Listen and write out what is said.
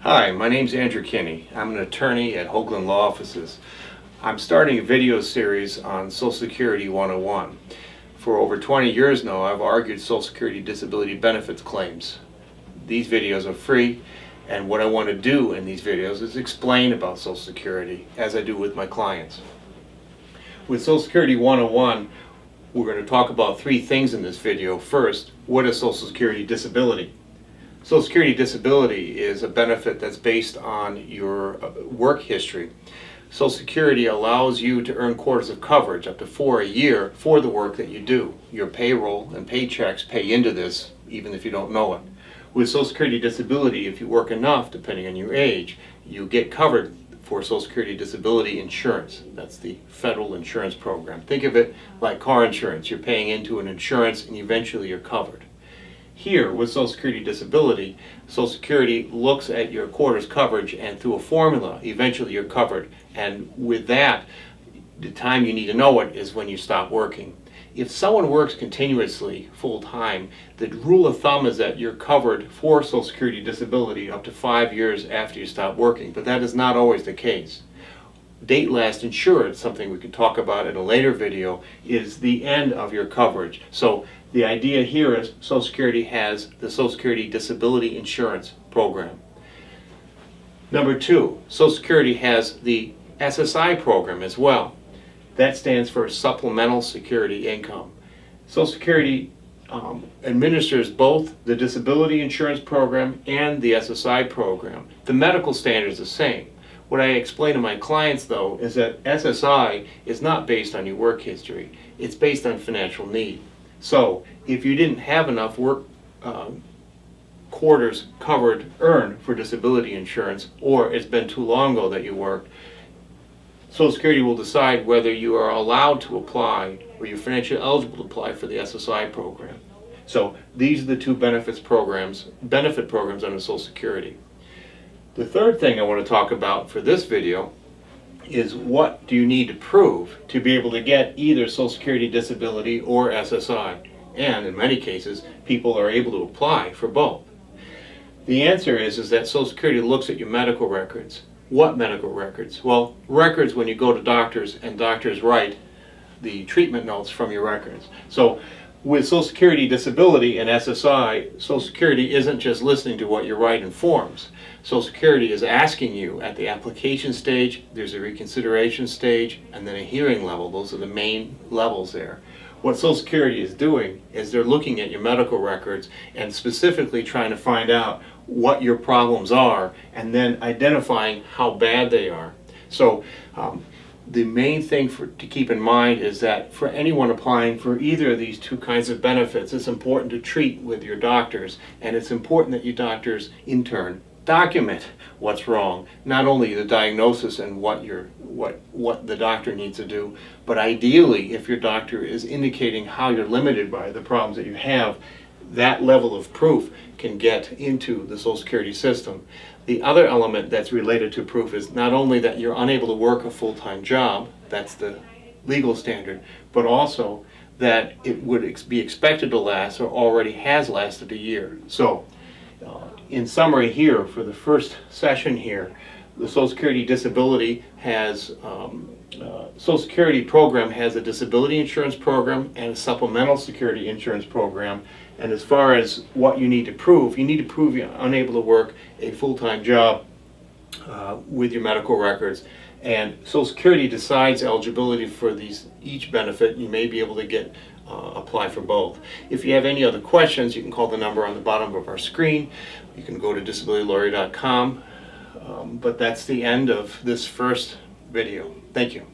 Hi, my name's Andrew Kinney. I'm an attorney at Hoagland Law Offices. I'm starting a video series on Social Security 101. For over 20 years now, I've argued Social Security disability benefits claims. These videos are free, and what I want to do in these videos is explain about Social Security, as I do with my clients. With Social Security 101, we're going to talk about three things in this video. First, what is Social Security disability? Social Security disability is a benefit that's based on your work history. Social Security allows you to earn quarters of coverage, up to 4 a year, for the work that you do. Your payroll and paychecks pay into this, even if you don't know it. With Social Security disability, if you work enough, depending on your age, you get covered for Social Security disability insurance. That's the federal insurance program. Think of it like car insurance. You're paying into an insurance and eventually you're covered. Here, with Social Security disability, Social Security looks at your quarters coverage, and through a formula, eventually you're covered. And with that, the time you need to know it is when you stop working. If someone works continuously, full-time, the rule of thumb is that you're covered for Social Security disability up to 5 years after you stop working, but that is not always the case. Date last insured, something we could talk about in a later video, is the end of your coverage. So the idea here is Social Security has the Social Security Disability Insurance Program. Number two, Social Security has the SSI program as well. That stands for Supplemental Security Income. Social Security administers both the Disability Insurance Program and the SSI program. The medical standard is the same. What I explain to my clients, though, is that SSI is not based on your work history. It's based on financial need. So, if you didn't have enough work quarters earned for disability insurance, or it's been too long ago that you worked, Social Security will decide whether you are allowed to apply or you're financially eligible to apply for the SSI program. So, these are the two benefit programs under Social Security. The third thing I want to talk about for this video is what do you need to prove to be able to get either Social Security disability or SSI. And in many cases, people are able to apply for both. The answer is that Social Security looks at your medical records. What medical records? Well, records when you go to doctors and doctors write the treatment notes from your records. So with Social Security disability and SSI, Social Security isn't just listening to what you write in forms. Social Security is asking you at the application stage, there's a reconsideration stage, and then a hearing level. Those are the main levels there. What Social Security is doing is they're looking at your medical records and specifically trying to find out what your problems are and then identifying how bad they are. So the main thing to keep in mind is that for anyone applying for either of these two kinds of benefits, it's important to treat with your doctors, and it's important that your doctors, in turn, document what's wrong. Not only the diagnosis and what the doctor needs to do, but ideally, if your doctor is indicating how you're limited by the problems that you have, that level of proof can get into the Social Security system. The other element that's related to proof is not only that you're unable to work a full-time job, that's the legal standard, but also that it would be expected to last or already has lasted a year. So, in summary here, for the first session here, the Social Security disability has, Social Security program has a disability insurance program and a supplemental security insurance program. And as far as what you need to prove you're unable to work a full-time job with your medical records. And Social Security decides eligibility for each benefit. You may be able to apply for both. If you have any other questions, you can call the number on the bottom of our screen. You can go to disabilitylawyer.com. But that's the end of this first video. Thank you.